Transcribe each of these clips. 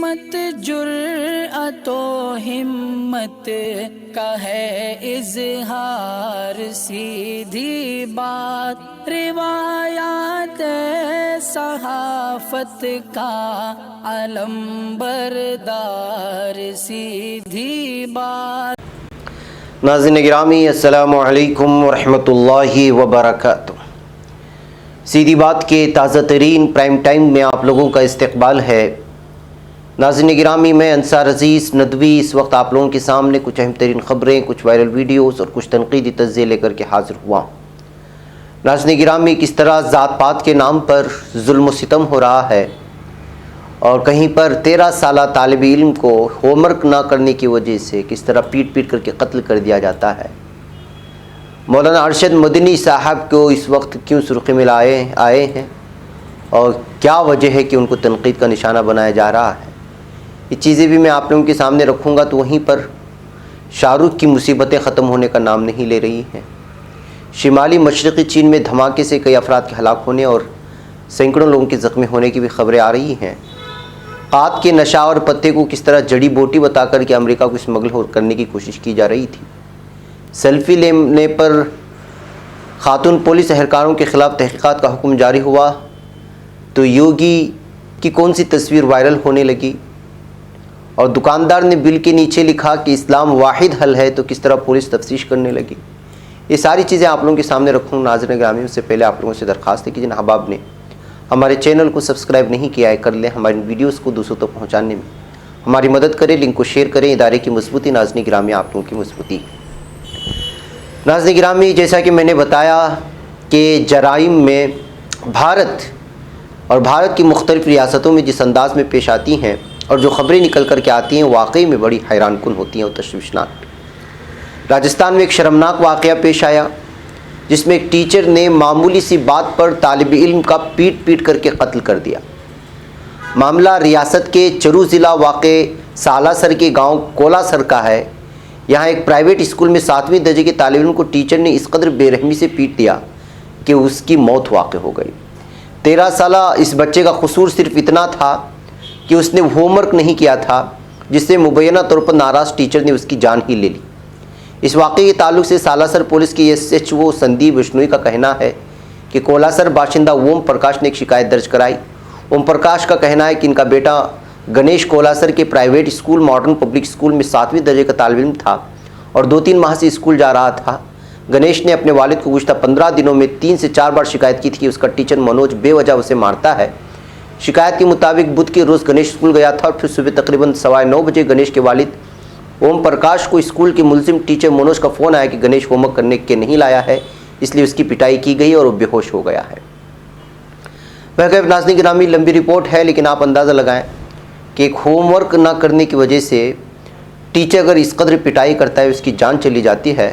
مت جرأت و ہمت کا ہے اظہار، سیدھی بات روایات صحافت کا علم بردار، سیدھی بات۔ ناظرین گرامی السلام علیکم ورحمۃ اللہ وبرکاتہ۔ سیدھی بات کے تازہ ترین پرائم ٹائم میں آپ لوگوں کا استقبال ہے۔ ناظرین گرامی، میں انصار عزیز ندوی اس وقت آپ لوگوں کے سامنے کچھ اہم ترین خبریں، کچھ وائرل ویڈیوز اور کچھ تنقیدی تجزیے لے کر کے حاضر ہوا۔ ناظرین گرامی، کس طرح ذات پات کے نام پر ظلم و ستم ہو رہا ہے، اور کہیں پر 13 سالہ طالب علم کو ہوم ورک نہ کرنے کی وجہ سے کس طرح پیٹ پیٹ کر کے قتل کر دیا جاتا ہے۔ مولانا ارشد مدنی صاحب کو اس وقت کیوں سرخی میں آئے ہیں، اور کیا وجہ ہے کہ ان کو تنقید کا نشانہ بنایا جا رہا ہے، یہ چیزیں بھی میں آپ لوگوں کے سامنے رکھوں گا۔ تو وہیں پر شاہ رخ کی مصیبتیں ختم ہونے کا نام نہیں لے رہی ہیں۔ شمالی مشرقی چین میں دھماکے سے کئی افراد کے ہلاک ہونے اور سینکڑوں لوگوں کے زخمی ہونے کی بھی خبریں آ رہی ہیں۔ قات کے نشہ اور پتے کو کس طرح جڑی بوٹی بتا کر کے امریکہ کو اسمگل کرنے کی کوشش کی جا رہی تھی۔ سیلفی لینے پر خاتون پولیس اہلکاروں کے خلاف تحقیقات کا حکم جاری ہوا تو یوگی کی کون سی تصویر وائرل ہونے لگی، اور دکاندار نے بل کے نیچے لکھا کہ اسلام واحد حل ہے تو کس طرح پولیس تفتیش کرنے لگی۔ یہ ساری چیزیں آپ لوگوں کے سامنے رکھوں۔ ناظرین گرامی، اس سے پہلے آپ لوگوں سے درخواست ہے کہ جن احباب نے ہمارے چینل کو سبسکرائب نہیں کیا ہے کر لیں، ہماری ویڈیوز کو دوسروں تک پہنچانے میں ہماری مدد کریں، لنک کو شیئر کریں۔ ادارے کی مضبوطی ناظرین گرامی آپ لوگوں کی مضبوطی۔ ناظرین گرامی، جیسا کہ میں نے بتایا کہ جرائم میں بھارت کی مختلف ریاستوں میں جس انداز میں پیش آتی ہیں اور جو خبریں نکل کر کے آتی ہیں واقعی میں بڑی حیران کن ہوتی ہیں اور تشویشناک۔ راجستھان میں ایک شرمناک واقعہ پیش آیا جس میں ایک ٹیچر نے معمولی سی بات پر طالب علم کا پیٹ پیٹ کر کے قتل کر دیا۔ معاملہ ریاست کے چرو ضلع واقع سالاسر کے گاؤں کولاسر کا ہے۔ یہاں ایک پرائیویٹ اسکول میں 7ویں درجے کے طالب علم کو ٹیچر نے اس قدر بے رحمی سے پیٹ دیا کہ اس کی موت واقع ہو گئی۔ 13 سالہ اس بچے کا قصور صرف اتنا تھا کہ اس نے ہوم ورک نہیں کیا تھا، جس سے مبینہ طور پر ناراض ٹیچر نے اس کی جان ہی لے لی۔ اس واقعے کے تعلق سے سالاسر پولیس کے SHO سندیپ بشنوئی کا کہنا ہے کہ کولاسر باشندہ اوم پرکاش نے ایک شکایت درج کرائی۔ اوم پرکاش کا کہنا ہے کہ ان کا بیٹا گنیش کولاسر کے private school modern public school میں 7ویں درجے کا طالب علم تھا اور 2-3 ماہ سے اسکول جا رہا تھا۔ گنیش نے اپنے والد کو گزشتہ 15 دنوں میں 3 سے 4 بار شکایت کی تھی کہ اس کا ٹیچر منوج بے وجہ اسے مارتا ہے۔ شکایت کے مطابق بدھ کے روز گنیش اسکول گیا تھا اور پھر صبح تقریباً 9:15 بجے گنیش کے والد اوم پرکاش کو اسکول کے ملزم ٹیچر منوج کا فون آیا کہ گنیش ہوم ورک کرنے کے نہیں لایا ہے، اس لیے اس کی پٹائی کی گئی اور وہ بے ہوش ہو گیا ہے۔ بہرکیف ناظرین گرامی، لمبی رپورٹ ہے لیکن آپ اندازہ لگائیں کہ ایک ہوم ورک نہ کرنے کی وجہ سے ٹیچر اگر اس قدر پٹائی کرتا ہے، اس کی جان چلی جاتی ہے،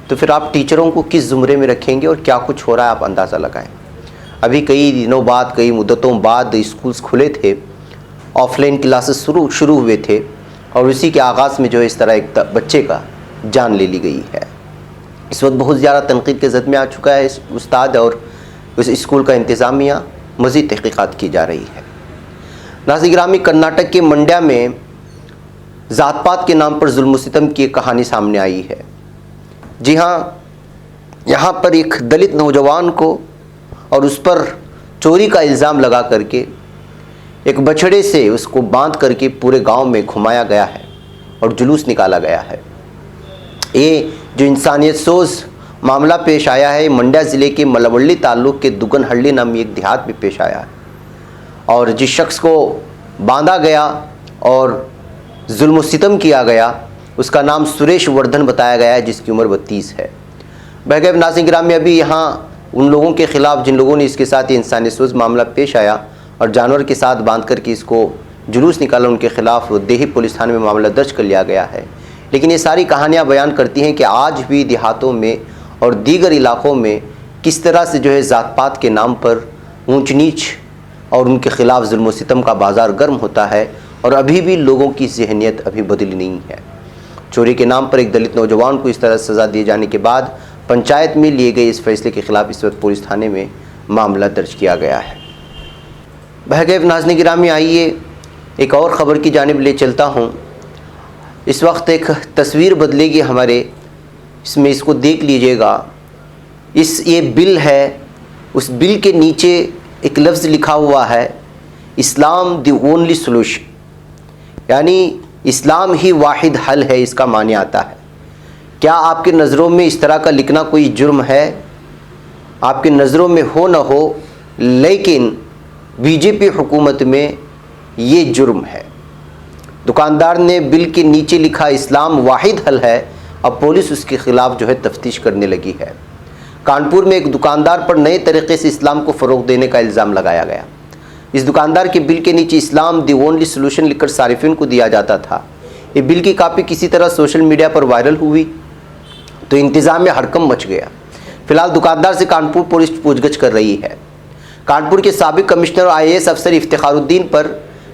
تو پھر آپ ٹیچروں کو کس زمرے میں رکھیں گے اور کیا کچھ ہو رہا ہے آپ اندازہ لگائیں۔ ابھی کئی دنوں بعد، کئی مدتوں بعد اسکولز کھلے تھے، آف لائن کلاسز شروع ہوئے تھے، اور اسی کے آغاز میں جو اس طرح ایک بچے کا جان لے لی گئی ہے۔ اس وقت بہت زیادہ تنقید کے زد میں آ چکا ہے اس استاد اور اس اسکول کا انتظامیہ، مزید تحقیقات کی جا رہی ہے۔ ناظرین گرامی، کرناٹک کے منڈیا میں ذات پات کے نام پر ظلم و ستم کی ایک کہانی سامنے آئی ہے۔ جی ہاں، یہاں پر ایک دلت نوجوان کو اور اس پر چوری کا الزام لگا کر کے ایک بچھڑے سے اس کو باندھ کر کے پورے گاؤں میں گھمایا گیا ہے اور جلوس نکالا گیا ہے۔ یہ جو انسانیت سوز معاملہ پیش آیا ہے، منڈیا ضلع کے ملولی تعلق کے دگن ہلّی نامی ایک دیہات میں پیش آیا ہے، اور جس شخص کو باندھا گیا اور ظلم و ستم کیا گیا اس کا نام سریش وردھن بتایا گیا ہے، جس کی عمر 32 ہے۔ بہرکیف ناظرین گرامی، ابھی یہاں ان لوگوں کے خلاف جن لوگوں نے اس کے ساتھ یہ انسانیت سوز معاملہ پیش آیا اور جانور کے ساتھ باندھ کر کے اس کو جلوس نکالا، ان کے خلاف دیہی پولیس تھانے میں معاملہ درج کر لیا گیا ہے۔ لیکن یہ ساری کہانیاں بیان کرتی ہیں کہ آج بھی دیہاتوں میں اور دیگر علاقوں میں کس طرح سے جو ہے ذات پات کے نام پر اونچ نیچ اور ان کے خلاف ظلم و ستم کا بازار گرم ہوتا ہے، اور ابھی بھی لوگوں کی ذہنیت ابھی بدلی نہیں ہے۔ چوری کے نام پر ایک دلت نوجوان کو اس طرح سزا دیے جانے کے بعد پنچایت میں لیے گئے اس فیصلے کے خلاف اس وقت پولیس تھانے میں معاملہ درج کیا گیا ہے۔ بہرکیف ناظرین گرامی، آئیے ایک اور خبر کی جانب لے چلتا ہوں. اس وقت ایک تصویر بدلے گی ہمارے، اس میں اس کو دیکھ لیجئے گا. یہ بل ہے، اس بل کے نیچے ایک لفظ لکھا ہوا ہے اسلام دی اونلی سولوشن، یعنی اسلام ہی واحد حل ہے. اس کا معنی آتا ہے. کیا آپ کی نظروں میں اس طرح کا لکھنا کوئی جرم ہے؟ آپ کی نظروں میں ہو نہ ہو، لیکن بی جے پی حکومت میں یہ جرم ہے. دکاندار نے بل کے نیچے لکھا اسلام واحد حل ہے. اب پولیس اس کے خلاف تفتیش کرنے لگی ہے. کانپور میں ایک دکاندار پر نئے طریقے سے اسلام کو فروغ دینے کا الزام لگایا گیا. اس دکاندار کے بل کے نیچے اسلام دی اونلی سولوشن لکھ کر صارفین کو دیا جاتا تھا. یہ بل کی کاپی کسی طرح سوشل میڈیا پر وائرل ہوئی تو انتظام میں ہڑکم مچ گیا. فی الحال دکاندار سے کانپور پولیس پوچھ گچھ کر رہی ہے. کانپور کے سابق کمشنر اور IAS افسر افتخار الدین پر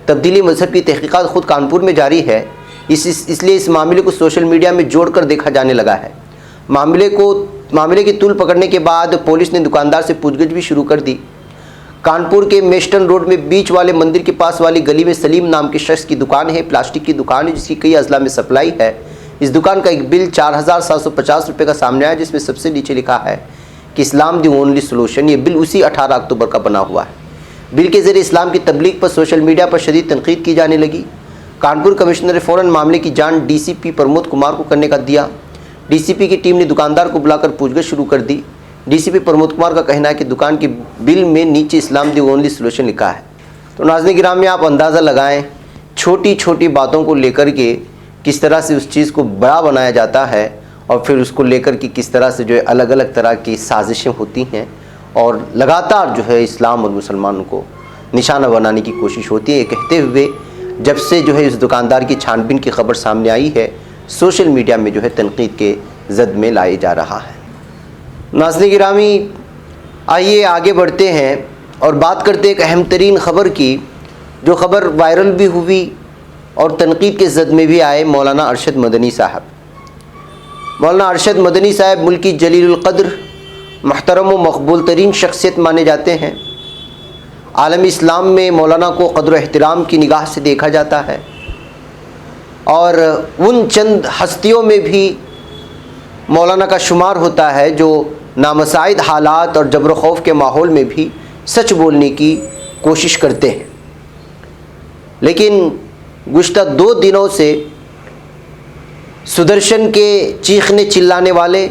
تبدیلی مذہب کی تحقیقات خود کانپور میں جاری ہے. اس لیے اس معاملے کو سوشل میڈیا میں جوڑ کر دیکھا جانے لگا ہے. معاملے کی طول پکڑنے کے بعد پولیس نے دکاندار سے پوچھ گچھ بھی شروع کر دی. کانپور کے میشٹن روڈ میں بیچ والے مندر کے پاس والی گلی میں سلیم نام کے شخص کی دکان ہے. پلاسٹک کی دکان ہے جس کی کئی اضلاع میں سپلائی ہے. اس دکان کا ایک بل 4750 روپے کا سامنے آیا جس میں سب سے نیچے لکھا ہے کہ اسلام دی اونلی سولوشن. یہ بل اسی 18 اکتوبر کا بنا ہوا ہے. بل کے ذریعے اسلام کی تبلیغ پر سوشل میڈیا پر شدید تنقید کی جانے لگی. کانپور کمشنر نے فوراً معاملے کی جان DCP پرمود کمار کو کرنے کا دیا. DCP کی ٹیم نے دکاندار کو بلا کر پوچھ گچھ شروع کر دی. DCP پرمود کمار کا کہنا ہے کہ دکان کے بل میں نیچے اسلام دی اونلی سولوشن لکھا ہے. تو ناظرین گرامی آپ اندازہ لگائیں چھوٹی چھوٹی باتوں کو لے کر کے کس طرح سے اس چیز کو بڑا بنایا جاتا ہے اور پھر اس کو لے کر کے کس طرح سے الگ الگ طرح کی سازشیں ہوتی ہیں اور لگاتار اسلام اور مسلمانوں کو نشانہ بنانے کی کوشش ہوتی ہے. یہ کہتے ہوئے جب سے اس دکاندار کی چھان بین کی خبر سامنے آئی ہے سوشل میڈیا میں تنقید کے زد میں لائے جا رہا ہے. ناظرین گرامی آئیے آگے بڑھتے ہیں اور بات کرتے ہیں ایک اہم ترین خبر کی، جو خبر وائرل بھی ہوئی اور تنقید کے زد میں بھی آئے. مولانا ارشد مدنی صاحب. مولانا ارشد مدنی صاحب ملکی جلیل القدر محترم و مقبول ترین شخصیت مانے جاتے ہیں. عالم اسلام میں مولانا کو قدر و احترام کی نگاہ سے دیکھا جاتا ہے اور ان چند ہستیوں میں بھی مولانا کا شمار ہوتا ہے جو نامساعد حالات اور جبر و خوف کے ماحول میں بھی سچ بولنے کی کوشش کرتے ہیں. لیکن گزشتہ 2 دنوں سے سدرشن کے چیخنے چلانے والے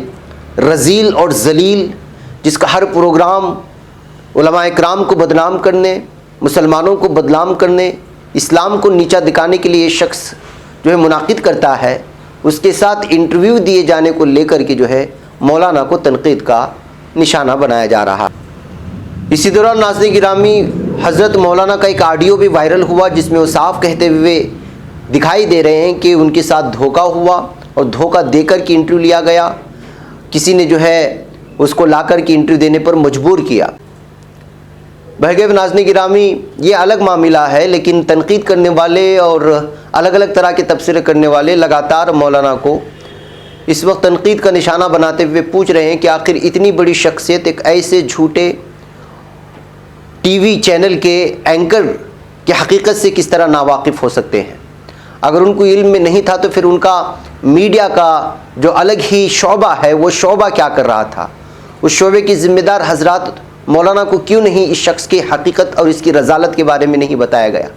رذیل اور ذلیل، جس کا ہر پروگرام علماء اکرام کو بدنام کرنے، مسلمانوں کو بدنام کرنے، اسلام کو نیچا دکھانے کے لیے یہ شخص منعقد کرتا ہے، اس کے ساتھ انٹرویو دیے جانے کو لے کر کے مولانا کو تنقید کا نشانہ بنایا جا رہا. اسی دوران ناظرین گرامی حضرت مولانا کا ایک آڈیو بھی وائرل ہوا جس میں وہ صاف کہتے ہوئے دکھائی دے رہے ہیں کہ ان کے ساتھ دھوکہ ہوا اور دھوکہ دے کر کے انٹرویو لیا گیا. کسی نے اس کو لا کر کے انٹرویو دینے پر مجبور کیا. بہرکیف ناظرین گرامی یہ الگ معاملہ ہے، لیکن تنقید کرنے والے اور الگ الگ طرح کے تبصرے کرنے والے لگاتار مولانا کو اس وقت تنقید کا نشانہ بناتے ہوئے پوچھ رہے ہیں کہ آخر اتنی بڑی شخصیت ایک ایسے جھوٹے ٹی وی چینل کے اینکر کی حقیقت سے کس طرح ناواقف ہو سکتے ہیں. اگر ان کو علم میں نہیں تھا تو پھر ان کا میڈیا کا جو الگ ہی شعبہ ہے وہ شعبہ کیا کر رہا تھا؟ اس شعبے کی ذمہ دار حضرات مولانا کو کیوں نہیں اس شخص کی حقیقت اور اس کی رذالت کے بارے میں نہیں بتایا گیا؟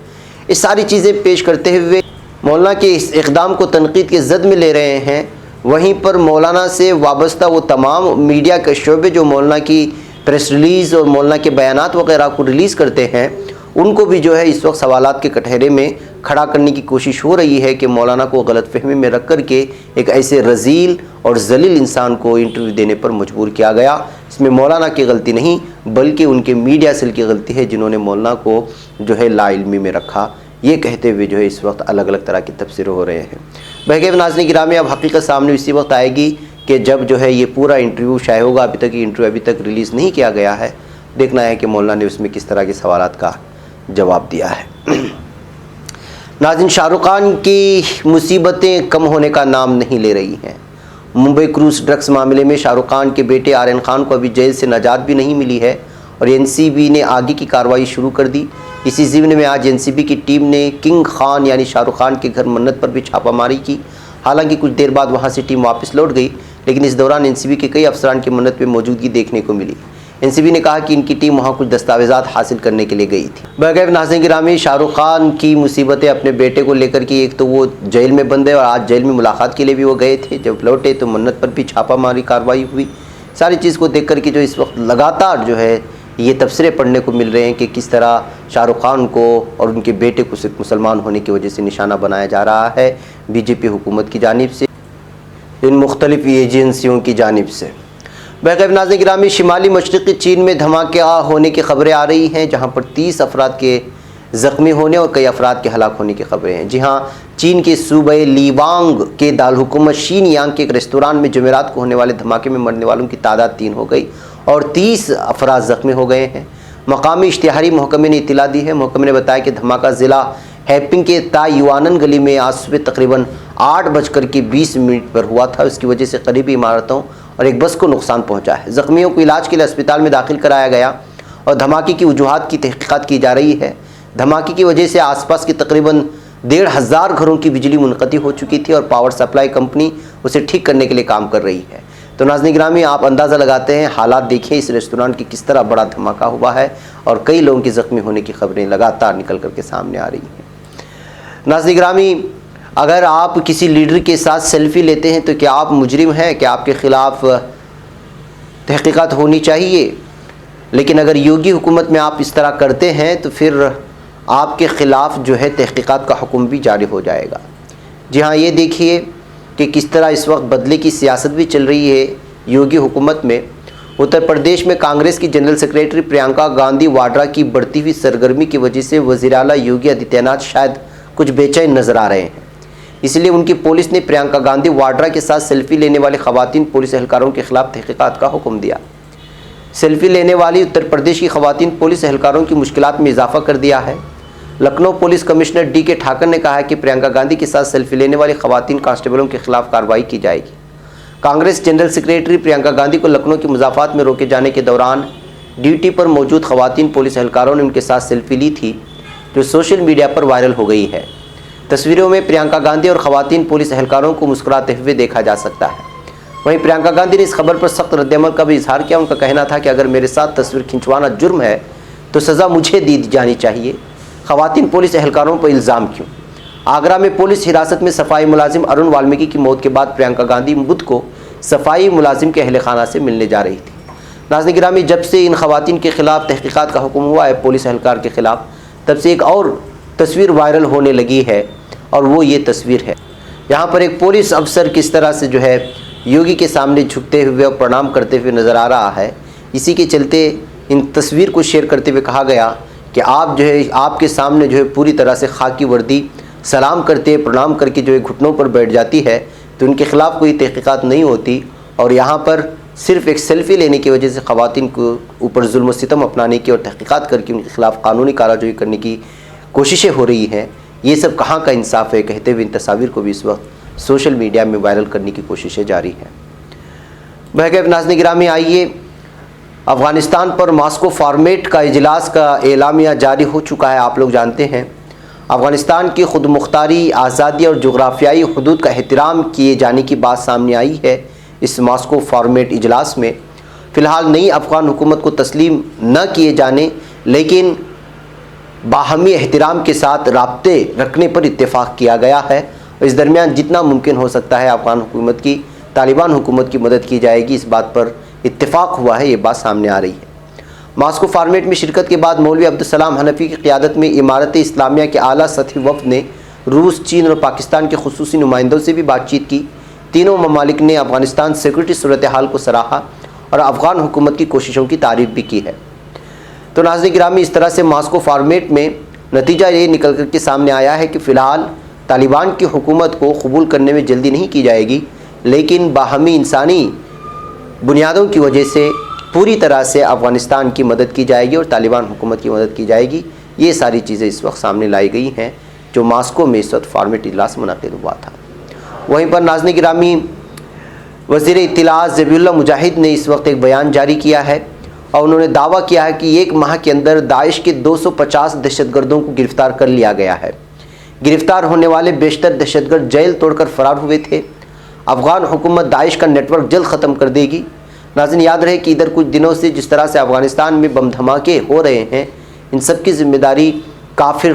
اس ساری چیزیں پیش کرتے ہوئے مولانا کے اس اقدام کو تنقید کے زد میں لے رہے ہیں. وہیں پر مولانا سے وابستہ وہ تمام میڈیا کے شعبے جو مولانا کی پریس ریلیز اور مولانا کے بیانات وغیرہ کو ریلیز کرتے ہیں ان کو بھی اس وقت سوالات کے کٹہرے میں کھڑا کرنے کی کوشش ہو رہی ہے کہ مولانا کو غلط فہمی میں رکھ کر کے ایک ایسے رذیل اور ذلیل انسان کو انٹرویو دینے پر مجبور کیا گیا. اس میں مولانا کی غلطی نہیں بلکہ ان کے میڈیا سیل کی غلطی ہے جنہوں نے مولانا کو لا علمی میں رکھا. یہ کہتے ہوئے اس وقت الگ الگ طرح کے تبصرے ہو رہے ہیں. بہرکیف ناظرین گرامی اب حقیقت سامنے اسی وقت آئے گی کہ جب یہ پورا انٹرویو شائع ہوگا. ابھی تک یہ انٹرویو ابھی تک ریلیز نہیں کیا گیا ہے. دیکھنا ہے کہ مولانا نے اس میں کس طرح کے سوالات کا جواب دیا ہے. ناظرین شاہ رخ خان کی مصیبتیں کم ہونے کا نام نہیں لے رہی ہیں. ممبئی کروز ڈرگس معاملے میں شاہ رخ خان کے بیٹے آرین خان کو ابھی جیل سے نجات بھی نہیں ملی ہے اور NCB نے آگے کی کارروائی شروع کر دی. اسی ضمن میں آج NCB کی ٹیم نے کنگ خان یعنی شاہ رخ خان کے گھر منت پر بھی چھاپہ ماری کی۔ حالانکہ کچھ دیر بعد وہاں سے ٹیم واپس لوٹ گئی، لیکن اس دوران NCB کے کئی افسران کی منت پہ موجودگی دیکھنے کو ملی۔ NCB نے کہا کہ ان کی ٹیم وہاں کچھ دستاویزات حاصل کرنے کے لیے گئی تھی۔ بغیر ناظرین گرامی، شاہ رخ خان کی مصیبتیں اپنے بیٹے کو لے کر کے، ایک تو وہ جیل میں بند ہے اور آج جیل میں ملاقات کے لیے بھی وہ گئے تھے، جب لوٹے تو منت پر بھی چھاپہ ماری کارروائی ہوئی۔ ساری چیز کو دیکھ کر کے جو اس وقت لگاتار جو ہے یہ تبصرے پڑھنے کو مل رہے ہیں کہ کس طرح شاہ رخ خان کو اور ان کے بیٹے کو صرف مسلمان ہونے کی وجہ سے نشانہ بنایا جا رہا ہے BJP حکومت کی جانب سے، ان مختلف ایجنسیوں کی جانب سے۔ بہرکیف ناظرین گرامی، شمالی مشرقی چین میں دھماکہ ہونے کی خبریں آ رہی ہیں، جہاں پر 30 افراد کے زخمی ہونے اور کئی افراد کے ہلاک ہونے کی خبریں ہیں۔ جی ہاں، چین کے صوبہ لیوانگ کے دارالحکومت شینیانگ کے ایک ریستوران میں جمعرات کو ہونے والے دھماکے میں مرنے والوں کی تعداد 3 ہو گئی اور 30 افراد زخمی ہو گئے ہیں۔ مقامی اشتہاری محکمے نے اطلاع دی ہے۔ محکمے نے بتایا کہ دھماکہ ضلع ہیپنگ کے تایوانن گلی میں آج صبح تقریباً 8:20 پر ہوا تھا۔ اس کی وجہ سے قریبی عمارتوں اور ایک بس کو نقصان پہنچا ہے۔ زخمیوں کو علاج کے لیے اسپتال میں داخل کرایا گیا اور دھماکے کی وجوہات کی تحقیقات کی جا رہی ہے۔ دھماکے کی وجہ سے آس پاس کی تقریباً 1,500 گھروں کی بجلی منقطع ہو چکی تھی اور پاور سپلائی کمپنی اسے ٹھیک کرنے کے لیے کام کر رہی ہے۔ تو ناظرین گرامی، آپ اندازہ لگاتے ہیں، حالات دیکھیں اس ریستوران کی کس طرح بڑا دھماکہ ہوا ہے اور کئی لوگوں کی زخمی ہونے کی خبریں لگاتار نکل کر کے سامنے آ رہی ہیں۔ ناظرین گرامی، اگر آپ کسی لیڈر کے ساتھ سیلفی لیتے ہیں تو کیا آپ مجرم ہیں؟ کہ آپ کے خلاف تحقیقات ہونی چاہیے، لیکن اگر یوگی حکومت میں آپ اس طرح کرتے ہیں تو پھر آپ کے خلاف جو ہے تحقیقات کا حکم بھی جاری ہو جائے گا۔ جی ہاں، یہ دیکھیے کہ کس طرح اس وقت بدلے کی سیاست بھی چل رہی ہے یوگی حکومت میں۔ اتر پردیش میں کانگریس کی جنرل سیکریٹری پرینکا گاندھی واڈرا کی بڑھتی ہوئی سرگرمی کی وجہ سے وزیر اعلیٰ یوگی آدتیہ ناتھ شاید کچھ بے چین نظر آ رہے ہیں۔ اس لیے ان کی پولیس نے پرینکا گاندھی واڈرا کے ساتھ سیلفی لینے والے خواتین پولیس اہلکاروں کے خلاف تحقیقات کا حکم دیا۔ سیلفی لینے والی اتر پردیش کی خواتین پولیس اہلکاروں کی مشکلات میں اضافہ کر دیا ہے۔ Lucknow police commissioner DK Thakur نے کہا ہے کہ پرینکا گاندھی کے ساتھ سیلفی لینے والی خواتین کانسٹیبلوں کے خلاف کارروائی کی جائے گی۔ کانگریس جنرل سیکریٹری پرینکا گاندھی کو لکھنؤ کے مضافات میں روکے جانے کے دوران ڈیوٹی پر موجود خواتین پولیس اہلکاروں نے ان کے ساتھ سیلفی لی تھی، جو سوشل میڈیا پر وائرل ہو گئی ہے۔ تصویروں میں پرینکا گاندھی اور خواتین پولیس اہلکاروں کو مسکراتے ہوئے دیکھا جا سکتا ہے۔ وہیں پرینکا گاندھی نے اس خبر پر سخت رد عمل کا بھی اظہار کیا۔ ان کا کہنا تھا کہ اگر میرے ساتھ تصویر کھنچوانا جرم ہے تو سزا مجھے دی جانی چاہیے، خواتین پولیس اہلکاروں پر الزام کیوں؟ آگرہ میں پولیس حراست میں صفائی ملازم ارون والمیکی کی موت کے بعد پرینکا گاندھی بدھ کو صفائی ملازم کے اہل خانہ سے ملنے جا رہی تھی۔ ناظرین گرامی، جب سے ان خواتین کے خلاف تحقیقات کا حکم ہوا ہے پولیس اہلکار کے خلاف، تب سے ایک اور تصویر وائرل ہونے لگی ہے اور وہ یہ تصویر ہے۔ یہاں پر ایک پولیس افسر کس طرح سے جو ہے یوگی کے سامنے جھکتے ہوئے اور پرنام کرتے ہوئے نظر آ رہا ہے۔ اسی کے چلتے ان تصویر کو شیئر کرتے ہوئے کہا گیا کہ آپ جو ہے آپ کے سامنے جو ہے پوری طرح سے خاکی وردی سلام کرتے پرنام کر کے جو ہے گھٹنوں پر بیٹھ جاتی ہے تو ان کے خلاف کوئی تحقیقات نہیں ہوتی، اور یہاں پر صرف ایک سیلفی لینے کی وجہ سے خواتین کو اوپر ظلم و ستم اپنانے کی اور تحقیقات کر کے ان کے خلاف قانونی کارروائی کرنے کی کوششیں ہو رہی ہیں۔ یہ سب کہاں کا انصاف ہے؟ کہتے ہوئے ان تصاویر کو بھی اس وقت سوشل میڈیا میں وائرل کرنے کی کوششیں جاری ہیں۔ بہرکیف ناظرین گرامی، آئیے، افغانستان پر ماسکو فارمیٹ کا اجلاس کا اعلامیہ جاری ہو چکا ہے۔ آپ لوگ جانتے ہیں افغانستان کی خود مختاری، آزادی اور جغرافیائی حدود کا احترام کیے جانے کی بات سامنے آئی ہے اس ماسکو فارمیٹ اجلاس میں۔ فی الحال نئی افغان حکومت کو تسلیم نہ کیے جانے لیکن باہمی احترام کے ساتھ رابطے رکھنے پر اتفاق کیا گیا ہے، اور اس درمیان جتنا ممکن ہو سکتا ہے افغان حکومت کی، طالبان حکومت کی مدد کی جائے گی، اس بات پر اتفاق ہوا ہے۔ یہ بات سامنے آ رہی ہے۔ ماسکو فارمیٹ میں شرکت کے بعد مولوی عبدالسلام حنفی کی قیادت میں امارت اسلامیہ کے اعلیٰ سطحی وفد نے روس، چین اور پاکستان کے خصوصی نمائندوں سے بھی بات چیت کی۔ تینوں ممالک نے افغانستان سیکورٹی صورتحال کو سراہا اور افغان حکومت کی کوششوں کی تعریف بھی کی ہے۔ تو ناظرین گرامی، اس طرح سے ماسکو فارمیٹ میں نتیجہ یہ نکل کر کے سامنے آیا ہے کہ فی الحال طالبان کی حکومت کو قبول کرنے میں جلدی نہیں کی جائے گی، لیکن باہمی انسانی بنیادوں کی وجہ سے پوری طرح سے افغانستان کی مدد کی جائے گی اور طالبان حکومت کی مدد کی جائے گی۔ یہ ساری چیزیں اس وقت سامنے لائی گئی ہیں جو ماسکو میں اس وقت فارمیٹ اجلاس منعقد ہوا تھا۔ وہیں پر ناظرین گرامی، وزیر اطلاعات ذبیح اللہ مجاہد نے اس وقت ایک بیان جاری کیا ہے۔ اور انہوں نے دعویٰ کیا ہے کہ ایک ماہ کے اندر داعش کے 250 دہشت گردوں کو گرفتار کر لیا گیا ہے۔ گرفتار ہونے والے بیشتر دہشت گرد جیل توڑ کر فرار ہوئے تھے۔ افغان حکومت داعش کا نیٹ ورک جلد ختم کر دے گی۔ ناظرین یاد رہے کہ ادھر کچھ دنوں سے جس طرح سے افغانستان میں بم دھماکے ہو رہے ہیں، ان سب کی ذمہ داری کافر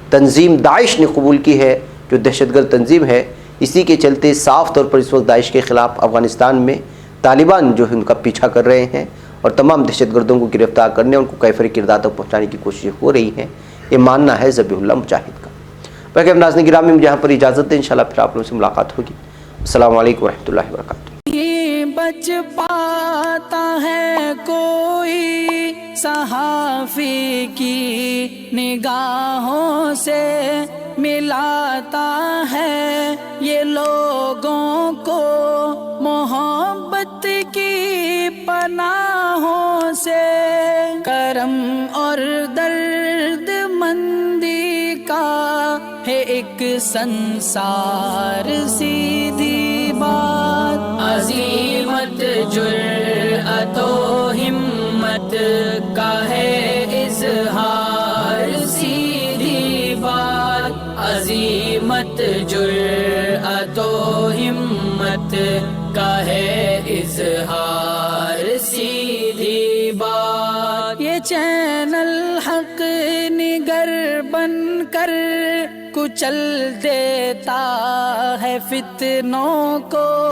تنظیم داعش نے قبول کی ہے، جو دہشت گرد تنظیم ہے۔ اسی کے چلتے صاف طور پر اس وقت داعش کے خلاف افغانستان میں طالبان جو ہے ان کا پیچھا کر رہے ہیں اور تمام دہشت گردوں کو گرفتار کرنے، ان کو کیفر کردار تک پہنچانے کی کوششیں ہو رہی ہیں۔ یہ ماننا ہے ذبیح اللہ مجاہد کا۔ باقی اب ناظرین گرامی مجھے یہاں پر اجازت دیں، انشاءاللہ پھر آپ لوگوں سے ملاقات ہوگی۔ السلام علیکم ورحمۃ اللہ وبرکاتہ۔ بچ پاتا ہے کوئی صحافی کی نگاہوں سے، ملاتا ہے یہ لوگوں کو محبت کی پناہوں سے، کرم اور درد مندی کا ہے ایک سنسار، سیدھی بات عظیمت جرأت و ہمت کا ہے اظہار، سیدھی بات عظیمت جرأت و ہمت کا ہے اظہار، سیدھی بات۔ یہ چینل حق نگر بن کر کچل دیتا ہے فتنوں کو۔